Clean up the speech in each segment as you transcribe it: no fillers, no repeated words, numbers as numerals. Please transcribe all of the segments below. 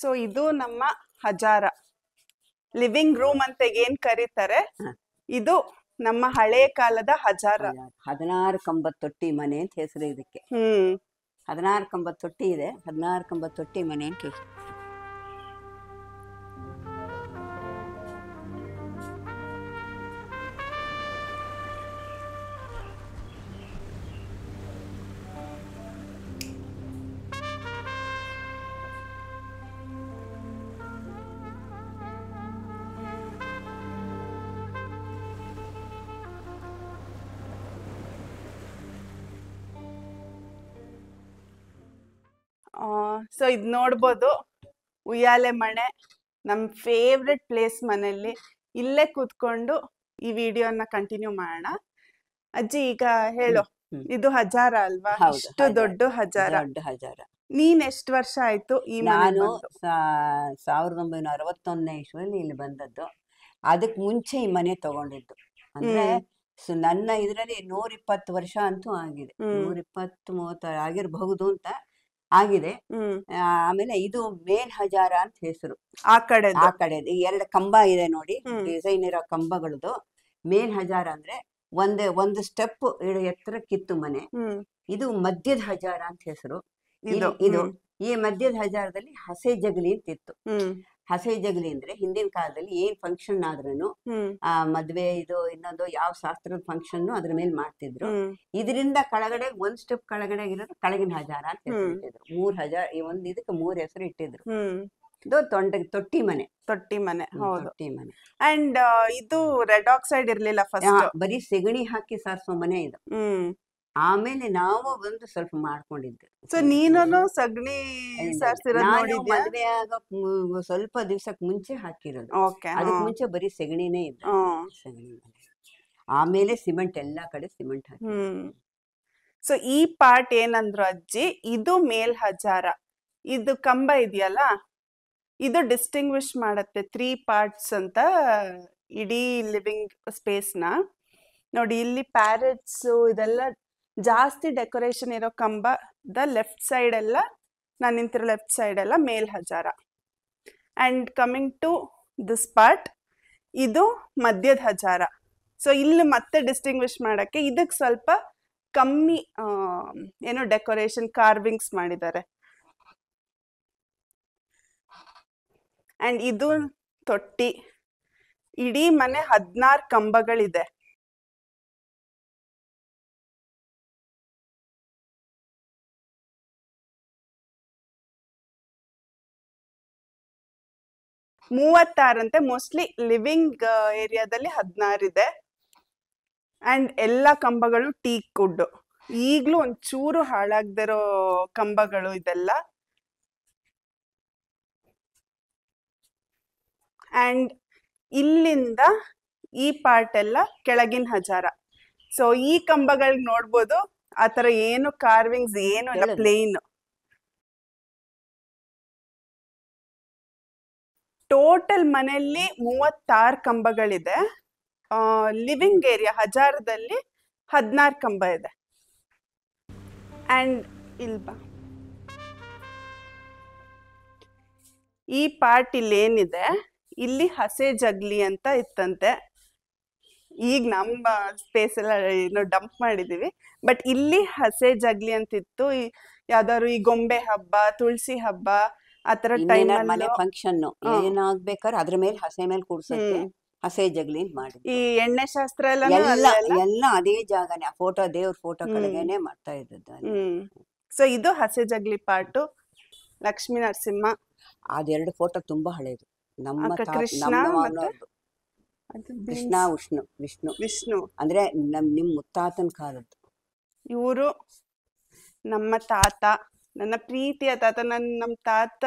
So ಇದು ನಮ್ಮ ಹಜಾರ living room ಅಂತ ಏನ್ ಕರೀತಾರೆ. ಇದು ನಮ್ಮ ಹಳೆ ಕಾಲದ ಹಜಾರ. 16 ಕಂಬದ ತೊಟ್ಟಿ ಮನೆ ಅಂತ ಹೆಸರು ಇದಕ್ಕೆ. 16 ಕಂಬದ ತೊಟ್ಟಿ ಇದೆ, 16 ಕಂಬದ ತೊಟ್ಟಿ ಮನೆ ಅಂತ ಹೆಸರು. ಸೊ ಇದ್ ನೋಡ್ಬೋದು, ಉಯ್ಯಾಲೆ ಮನೆ, ನಮ್ ಫೇವ್ರೆಟ್ ಪ್ಲೇಸ್. ಮನೆಯಲ್ಲಿ ಇಲ್ಲೇ ಕೂತ್ಕೊಂಡು ಈ ವಿಡಿಯೋನ ಕಂಟಿನ್ಯೂ ಮಾಡೋಣ. ಅಜ್ಜಿ ಈಗ ಹೇಳು, ಇದು ಹಜಾರ ಅಲ್ವಾ? ಇಷ್ಟು ದೊಡ್ಡ ಹಜಾರ. ನೀನ್ ಎಷ್ಟು ವರ್ಷ ಆಯ್ತು ಈ ಮನೆ? ನಾನು 1961ನೇ ಇಸ್ವಿಯಲ್ಲಿ ಇಲ್ಲಿ ಬಂದದ್ದು. ಅದಕ್ ಮುಂಚೆ ಈ ಮನೆ ತಗೊಂಡಿದ್ದು. ಅಂದ್ರೆ ನನ್ನ ಇದ್ರಲ್ಲಿ 120 ವರ್ಷ ಅಂತೂ ಆಗಿದೆ. 120-130 ಆಗಿರಬಹುದು ಅಂತ ಆಗಿದೆ. ಆಮೇಲೆ ಇದು ಮೇಲ್ ಹಜಾರ ಅಂತ ಹೆಸರು. ಆ ಕಡೆ 2 ಕಂಬ ಇದೆ ನೋಡಿ, ಡಿಸೈನ್ ಇರೋ ಕಂಬಗಳದು. ಮೇಲ್ ಹಜಾರ ಅಂದ್ರೆ ಒಂದು ಸ್ಟೆಪ್ ಎತ್ತರಕ್ಕಿತ್ತು ಮನೆ. ಇದು ಮಧ್ಯದ ಹಜಾರ ಅಂತ ಹೆಸರು. ಇದು ಈ ಮಧ್ಯದ ಹಜಾರದಲ್ಲಿ ಹಸೆ ಜಗಲಿ ಅಂತ ಇತ್ತು. ಹಸೆ ಜಗಲಿ ಅಂದ್ರೆ ಹಿಂದಿನ ಕಾಲದಲ್ಲಿ ಏನ್ ಫಂಕ್ಷನ್ ಆದ್ರೂ ಮದ್ವೆ ಇದು ಇನ್ನೊಂದು ಯಾವ ಶಾಸ್ತ್ರದ ಫಂಕ್ಷನ್ ಅದ್ರ ಮೇಲೆ ಮಾಡ್ತಿದ್ರು. ಇದರಿಂದ ಕೆಳಗಡೆ 1 ಸ್ಟೆಪ್ ಕೆಳಗಡೆ ಇರೋದು ಕೆಳಗಿನ ಹಜಾರ ಅಂತ ಹೆಸರು ಇಟ್ಟಿದ್ರು. 3 ಹಜಾರ, ಇದಕ್ಕೆ 3 ಹೆಸರು ಇಟ್ಟಿದ್ರು. ಇದು ತೊಟ್ಟಿ ಮನೆ. ಹೌದು, ತೊಟ್ಟಿ ಮನೆ. ಅಂಡ್ ಇದು ರೆಡ್ ಆಕ್ಸೈಡ್ ಇರ್ಲಿಲ್ಲ ಫಸ್ಟ್, ಬರೀ ಸೆಗಣಿ ಹಾಕಿ ಸಾರಿಸೋ ಮನೆ ಇದು. ಆಮೇಲೆ ನಾವು ಒಂದು ಸ್ವಲ್ಪ ಮಾಡ್ಕೊಂಡಿದ್ದೆ. ಸೊ ನೀನು ಸಗಣಿ ಮದ್ವೆ ಆಗ ಸ್ವಲ್ಪ ದಿವ್ಸಕ್ ಮುಂಚೆ ಹಾಕಿರೋದು. ಅದಕ್ ಮುಂಚೆ ಬರೀ ಸೆಗಣಿನೇ ಇದ್ದ. ಸೆಗಣಿ ಮನೆ. ಆಮೇಲೆ ಸಿಮೆಂಟ್, ಎಲ್ಲಾ ಕಡೆ ಸಿಮೆಂಟ್ ಹಾಕಿ. ಸೊ ಈ ಪಾರ್ಟ್ ಏನಂದ್ರು ಅಜ್ಜಿ, ಇದು ಮೇಲ್ ಹಜಾರ. ಇದು ಕಂಬ ಇದೆಯಲ್ಲ, ಇದು ಡಿಸ್ಟಿಂಗ್ವಿಶ್ ಮಾಡತ್ತೆ 3 ಪಾರ್ಟ್ಸ್ ಅಂತ ಇಡೀ ಲಿವಿಂಗ್ ಸ್ಪೇಸ್ ನ. ನೋಡಿ ಇಲ್ಲಿ ಪ್ಯಾರೆಟ್ಸ್ ಇದೆಲ್ಲ ಜಾಸ್ತಿ ಡೆಕೋರೇಷನ್ ಇರೋ ಕಂಬದ ಲೆಫ್ಟ್ ಸೈಡ್ ಎಲ್ಲ, ನಾನು ನಿಂತಿರೋ ಲೆಫ್ಟ್ ಸೈಡ್ ಎಲ್ಲ ಮೇಲ್ ಹಜಾರ. And coming to this part, ಇದು ಮಧ್ಯದ ಹಜಾರ. ಸೊ ಇಲ್ಲಿ ಮತ್ತೆ ಡಿಸ್ಟಿಂಗ್ವಿಶ್ ಮಾಡಕ್ಕೆ ಇದಕ್ಕೆ ಸ್ವಲ್ಪ ಕಮ್ಮಿ ಏನೋ ಡೆಕೋರೇಷನ್ ಕಾರ್ವಿಂಗ್ಸ್ ಮಾಡಿದ್ದಾರೆ. ಅಂಡ್ ಇದು ತೊಟ್ಟಿ. ಇಡೀ ಮನೆ 16 ಕಂಬಗಳಿದೆ. ಮೂವತ್ತಾರಂತೆ, ಮೋಸ್ಟ್ಲಿ ಲಿವಿಂಗ್ ಏರಿಯಾದಲ್ಲಿ 16 ಇದೆ. ಅಂಡ್ ಎಲ್ಲ ಕಂಬಗಳು ಟೀಕ್ ವುಡ್, ಈಗ್ಲೂ ಒಂಚೂರು ಹಾಳಾಗ್ದಿರೋ ಕಂಬಗಳು ಇದೆಲ್ಲ. ಅಂಡ್ ಇಲ್ಲಿಂದ ಈ ಪಾರ್ಟ್ ಎಲ್ಲ ಕೆಳಗಿನ ಹಜಾರ. ಸೊ ಈ ಕಂಬಗಳಿಗೆ ನೋಡ್ಬೋದು, ಆತರ ಏನು ಕಾರ್ವಿಂಗ್ಸ್ ಏನು ಇಲ್ಲ, ಪ್ಲೇನ್. ಟೋಟಲ್ ಮನೆಯಲ್ಲಿ 36 ಕಂಬಗಳಿದೆ. ಲಿವಿಂಗ್ ಏರಿಯಾ ಹಜಾರದಲ್ಲಿ 16 ಕಂಬ ಇದೆ. ಅಂಡ್ ಇಲ್ಬಾ, ಈ ಪಾರ್ಟ್ ಇಲ್ಲಿ ಏನಿದೆ, ಇಲ್ಲಿ ಹಸೆ ಜಗ್ಲಿ ಅಂತ ಇತ್ತಂತೆ. ಈಗ ನಮ್ಮ ಸ್ಪೇಸ್ ಎಲ್ಲ ಏನೋ ಡಂಪ್ ಮಾಡಿದೀವಿ, ಬಟ್ ಇಲ್ಲಿ ಹಸೆ ಜಗ್ಲಿ ಅಂತ ಇತ್ತು. ಯಾವ್ದಾದ್ರು ಈ ಗೊಂಬೆ ಹಬ್ಬ, ತುಳಸಿ ಹಬ್ಬ, ಆತರ ಟೈಮ್ ಮನೆ ಫಂಕ್ಷನ್ ಏನಾಗ್ಬೇಕಾದ್ರೆ ಅದ್ರ ಮೇಲೆ ಹಸೆ ಮೇಲೆ ಕೂಡ್ಸಕ್ಕೆ ಹಸೆ ಜಗ್ಲಿ ಮಾಡಿ. ಈ ಎಣ್ಣೆ ಶಾಸ್ತ್ರ ಎಲ್ಲ ಅದೇ ಜಾಗನೇ, ಫೋಟೋ, ದೇವ್ರ ಫೋಟೋ ಕೆಳಗೇನೆ ಮಾಡ್ತಾ ಇದ್ದದ್ದು. ಸೊ ಇದು ಹಸೆ ಜಗ್ಲಿ ಪಾರ್ಟು. ಲಕ್ಷ್ಮೀ ನರಸಿಂಹ, ಅದೆರಡು ಫೋಟೋ ತುಂಬಾ ಹಳೇದು. ನಮ್ಮ ಕೃಷ್ಣ ವಿಷ್ಣು ಅಂದ್ರೆ ನಿಮ್ ಮುತ್ತಾತನ ಕಾಲದ್ದು. ಇವರು ನಮ್ಮ ತಾತ, ನನ್ನ ಪ್ರೀತಿಯ ತಾತ. ನಮ್ಮ ತಾತ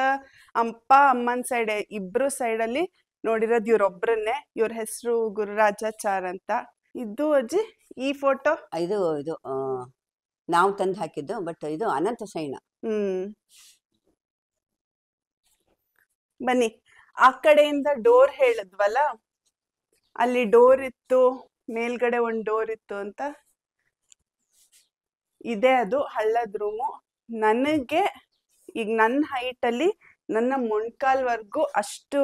ಅಮ್ಮನ ಸೈಡ್, ಇಬ್ರು ಸೈಡಲ್ಲಿ ನೋಡಿರೋದು ಇವ್ರೊಬ್ರನ್ನೇ. ಇವ್ರ ಹೆಸರು ಗುರುರಾಜಾಚಾರ್ ಅಂತ. ಇದು ಅಜ್ಜಿ ಈ ಫೋಟೋ, ಇದು ನಾವು ತಂದು ಹಾಕಿದ್ದು, ಬಟ್ ಇದು ಅನಂತ ಸೈನ. ಬನ್ನಿ, ಆ ಕಡೆಯಿಂದ ಡೋರ್ ಹೇಳಿದ್ವಲ್ಲ, ಅಲ್ಲಿ ಡೋರ್ ಇತ್ತು, ಮೇಲ್ಗಡೆ ಒಂದು ಡೋರ್ ಇತ್ತು ಅಂತ ಇದೆ. ಅದು ಹಳ್ಳದ ರೂಮು. ನನಗೆ ಈಗ ನನ್ನ ಹೈಟ್ ಅಲ್ಲಿ ನನ್ನ ಮೊಣ್ಕಾಲ್ವರೆಗೂ ಅಷ್ಟು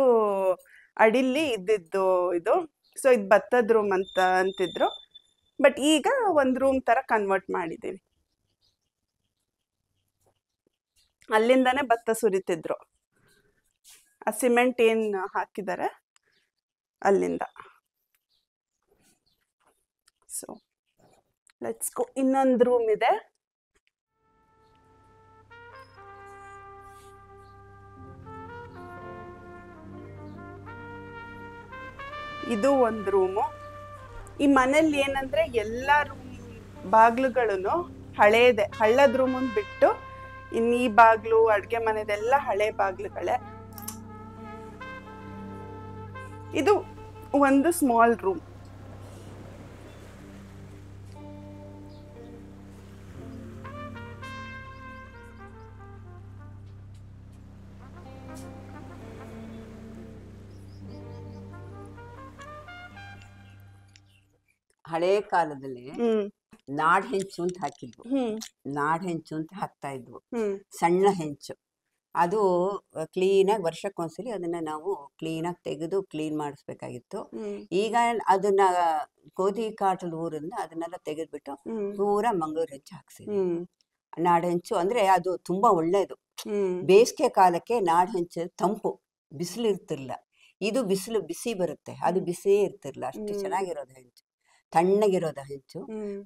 ಅಡಿಲಿ ಇದ್ದಿದ್ದು ಇದು. ಸೊ ಇದು ಭತ್ತದ ರೂಮ್ ಅಂತ ಅಂತಿದ್ರು, ಬಟ್ ಈಗ ಒಂದು ರೂಮ್ ತರ ಕನ್ವರ್ಟ್ ಮಾಡಿದ್ದೀವಿ. ಅಲ್ಲಿಂದಾನೇ ಭತ್ತ ಸುರಿತಿದ್ರು, ಆ ಸಿಮೆಂಟ್ ಏನ್ ಹಾಕಿದ್ದಾರೆ ಅಲ್ಲಿಂದ. So let's go. ಇನ್ನೊಂದು ರೂಮ್ ಇದೆ. ಇದು ಒಂದು ರೂಮು. ಈ ಮನೇಲಿ ಏನಂದ್ರೆ ಎಲ್ಲ ರೂಮ್ ಬಾಗ್ಲುಗಳನ್ನು ಹಳೇದೆ, ಹಳ್ಳದ ರೂಮನ್ ಬಿಟ್ಟು ಇನ್ನು ಈ ಬಾಗ್ಲು ಅಡ್ಗೆ ಮನೆದೆಲ್ಲ ಹಳೆ ಬಾಗ್ಲುಗಳೇ. ಇದು ಒಂದು ಸ್ಮಾಲ್ ರೂಮ್. ಹಳೆ ಕಾಲದಲ್ಲಿ ನಾಡ್ ಹೆಂಚು ಅಂತ ಹಾಕಿದ್ವು, ನಾಡ್ ಹೆಂಚು ಅಂತ ಹಾಕ್ತಾ ಇದ್ವು, ಸಣ್ಣ ಹೆಂಚು. ಅದು ಕ್ಲೀನಾಗಿ ವರ್ಷಕ್ಕೊಂದ್ಸಲಿ ಅದನ್ನ ನಾವು ಕ್ಲೀನಾಗಿ ತೆಗೆದು ಕ್ಲೀನ್ ಮಾಡಿಸ್ಬೇಕಾಗಿತ್ತು. ಈಗ ಅದನ್ನ ಗೋಧಿ ಕಾಟದ ಊರಿಂದ ಅದನ್ನೆಲ್ಲ ತೆಗೆದ್ಬಿಟ್ಟು ಪೂರಾ ಮಂಗಳೂರು ಹೆಂಚು ಹಾಕ್ಸಿದ್ವಿ. ನಾಡ್ ಹೆಂಚು ಅಂದ್ರೆ ಅದು ತುಂಬಾ ಒಳ್ಳೇದು. ಬೇಸಿಗೆ ಕಾಲಕ್ಕೆ ನಾಡ್ ಹೆಂಚು ತಂಪು, ಬಿಸಿಲು ಇರ್ತಿರ್ಲಿಲ್ಲ. ಇದು ಬಿಸಿಲು ಬಿಸಿ ಬರುತ್ತೆ, ಅದು ಬಿಸಿಯೇ ಇರ್ತಿರ್ಲಿಲ್ಲ. ಅಷ್ಟು ಚೆನ್ನಾಗಿರೋದು ಹೆಂಚು, ತಣ್ಣಗಿರೋದ ಹೆಂಚು.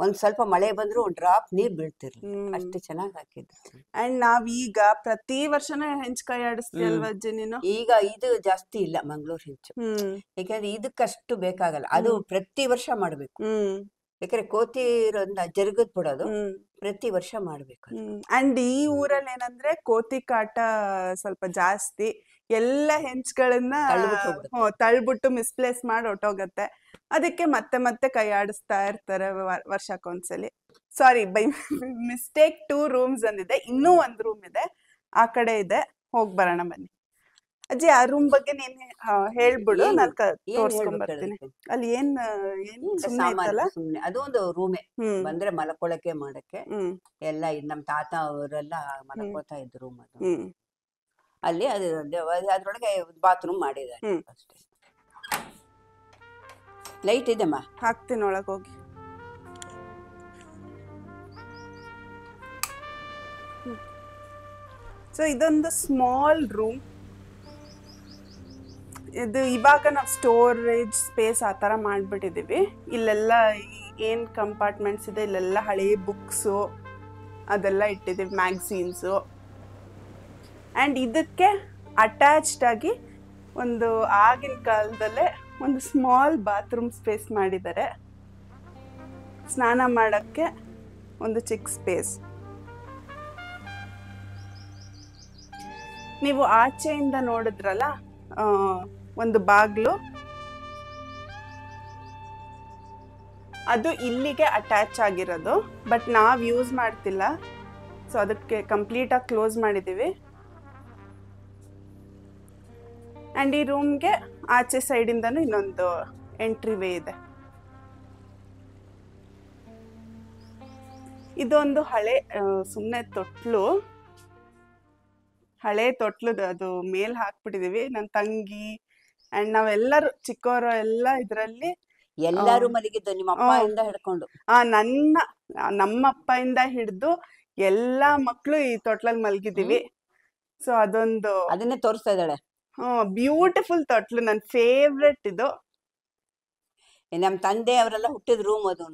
ಒಂದ್ ಸ್ವಲ್ಪ ಮಳೆ ಬಂದ್ರು ಒಂದ್ ಡ್ರಾಪ್ ನೀರ್ ಬೀಳ್ತಿರ್ಲಿಲ್ಲ, ಅಷ್ಟು ಚೆನ್ನಾಗಿ ಹಾಕಿದ್ರು. ಅಂಡ್ ನಾವೀಗ ಪ್ರತಿ ವರ್ಷನೂ ಹೆಂಚು ಕೈ ಆಡಿಸ್ತೀವಿ ಅಲ್ವಾ ಅಜ್ಜಿ ನೀನು? ಈಗ ಇದು ಜಾಸ್ತಿ ಇಲ್ಲ ಮಂಗಳೂರು ಹೆಂಚು, ಯಾಕಂದ್ರೆ ಇದಕ್ಕಷ್ಟು ಬೇಕಾಗಲ್ಲ. ಅದು ಪ್ರತಿ ವರ್ಷ ಮಾಡ್ಬೇಕು, ಯಾಕಂದ್ರೆ ಕೋತಿ ಇರೋದ್ನ ಜರುಗದ್ ಬಿಡೋದು ಪ್ರತಿ ವರ್ಷ ಮಾಡ್ಬೇಕು. ಅಂಡ್ ಈ ಊರಲ್ಲಿ ಏನಂದ್ರೆ ಕೋತಿ ಕಾಟ ಸ್ವಲ್ಪ ಜಾಸ್ತಿ. ಎಲ್ಲ ಹೆಂಚ್ಗಳನ್ನ ತಳ್ಬಿಟ್ಟು ಮಿಸ್ಪ್ಲೇಸ್ ಮಾಡಿ ಹೊಟ್ಟೋಗತ್ತೆ. ಅದಕ್ಕೆ ಮತ್ತೆ ಮತ್ತೆ ಕೈ ಆಡಿಸ್ತಾ ಇರ್ತಾರೆ ವರ್ಷಕ್ಕೊಂದ್ಸಲಿ. ಸಾರಿ, ಬೈ ಮಿಸ್ಟೇಕ್ 2 ರೂಮ್ಸ್ ಅಂದಿದೆ, ಇನ್ನೂ ಒಂದು ರೂಮ್ ಇದೆ ಆ ಕಡೆ ಇದೆ, ಹೋಗ್ ಬರೋಣ ಬನ್ನಿ. ಅಜ್ಜಿ ಆ ರೂಮ್ ಬಗ್ಗೆ ನೀನ್ ಹೇಳ್ಬಿಡು, ನಾನು ತೋರ್ಸ್ಕೊಂಡ್ ಬರ್ತೀನಿ. ಅಲ್ಲಿ ಏನ್ ಸುಮ್ನೆ ಅದೊಂದು ರೂಮೆ, ಬಂದ್ರೆ ಮಲ್ಕೊಳಕ್ಕೆ ಮಾಡಕ್ಕೆ ಎಲ್ಲ. ನಮ್ ತಾತ ಅವರೆಲ್ಲ ಮಲ್ಕೋತಾ ಇದ್ರು ರೂಮ್ ಅದು. ಅಲ್ಲಿ ಅದ್ರೊಳಗೆ ಬಾತ್ರೂಮ್ ಮಾಡಿದ್ದಾರೆ ಅಷ್ಟೇ. ಲೈಟ್ ಇದೆಮ್ಮ, ಹಾಕ್ತೀನಿ ಒಳಗೆ ಹೋಗಿ. ಸೊ ಇದೊಂದು ಸ್ಮಾಲ್ ರೂಮ್. ಇದು ಇವಾಗ ನಾವು ಸ್ಟೋರೇಜ್ ಸ್ಪೇಸ್ ಆ ಥರ ಮಾಡಿಬಿಟ್ಟಿದ್ದೀವಿ. ಇಲ್ಲೆಲ್ಲ ಏನು ಕಂಪಾರ್ಟ್ಮೆಂಟ್ಸ್ ಇದೆ, ಇಲ್ಲೆಲ್ಲ ಹಳೆ ಬುಕ್ಸು ಅದೆಲ್ಲ ಇಟ್ಟಿದ್ದೀವಿ, ಮ್ಯಾಗ್ಝೀನ್ಸು. ಆ್ಯಂಡ್ ಇದಕ್ಕೆ ಅಟ್ಯಾಚ್ಡ್ ಆಗಿ ಒಂದು ಆಗಿನ ಕಾಲದಲ್ಲೇ ಒಂದು ಸ್ಮಾಲ್ ಬಾತ್ರೂಮ್ ಸ್ಪೇಸ್ ಮಾಡಿದ್ದಾರೆ. ಸ್ನಾನ ಮಾಡೋಕ್ಕೆ ಒಂದು ಚಿಕ್ಕ ಸ್ಪೇಸ್. ನೀವು ಆಚೆಯಿಂದ ನೋಡಿದ್ರಲ್ಲ ಒಂದು ಬಾಗ್ಲು, ಅದು ಇಲ್ಲಿಗೆ ಅಟ್ಯಾಚ್ ಆಗಿರೋದು, ಬಟ್ ನಾವು ಯೂಸ್ ಮಾಡ್ತಿಲ್ಲ. ಸೊ ಅದಕ್ಕೆ ಕಂಪ್ಲೀಟಾಗಿ ಕ್ಲೋಸ್ ಮಾಡಿದ್ದೀವಿ. ಆ್ಯಂಡ್ ಈ ರೂಮ್ಗೆ ಆಚೆ ಸೈಡಿಂದನೂ ಇನ್ನೊಂದು ಎಂಟ್ರಿ ವೇ ಇದೆ. ಇದೊಂದು ಹಳೆ ಸುಮ್ಮನೆ ತೊಟ್ಲು, ಹಳೆ ತೊಟ್ಲದು. ಅದು ಮೇಲ್ ಹಾಕ್ಬಿಟ್ಟಿದೀವಿ. ನನ್ನ ತಂಗಿ ಅಂಡ್ ನಾವೆಲ್ಲರೂ ಚಿಕ್ಕವರು ಎಲ್ಲ ಇದರಲ್ಲಿ ಎಲ್ಲರೂ ಮಲಗಿದ್ದು, ನಿಮ್ಮ ಅಪ್ಪಯಿಂದ ಹಿಡ್ಕೊಂಡು. ನಮ್ಮಪ್ಪಯಿಂದ ಹಿಡಿದು ಎಲ್ಲಾ ಮಕ್ಕಳು ಈ ತೊಟ್ಲಲ್ಲಿ ಮಲಗಿದೀವಿ. ಸೊ ಅದನ್ನೇ ತೋರಿಸ್ತಾ ಇದ್ದಾಳೆ. ಬ್ಯೂಟಿಫುಲ್ ತೊಟ್ಲು, ನನ್ನ ಫೇವ್ರೆಟ್ ಇದು. ನಮ್ ತಂದೆ ಅವರೆಲ್ಲ ಹುಟ್ಟಿದ ರೂಮ್ ಅದು.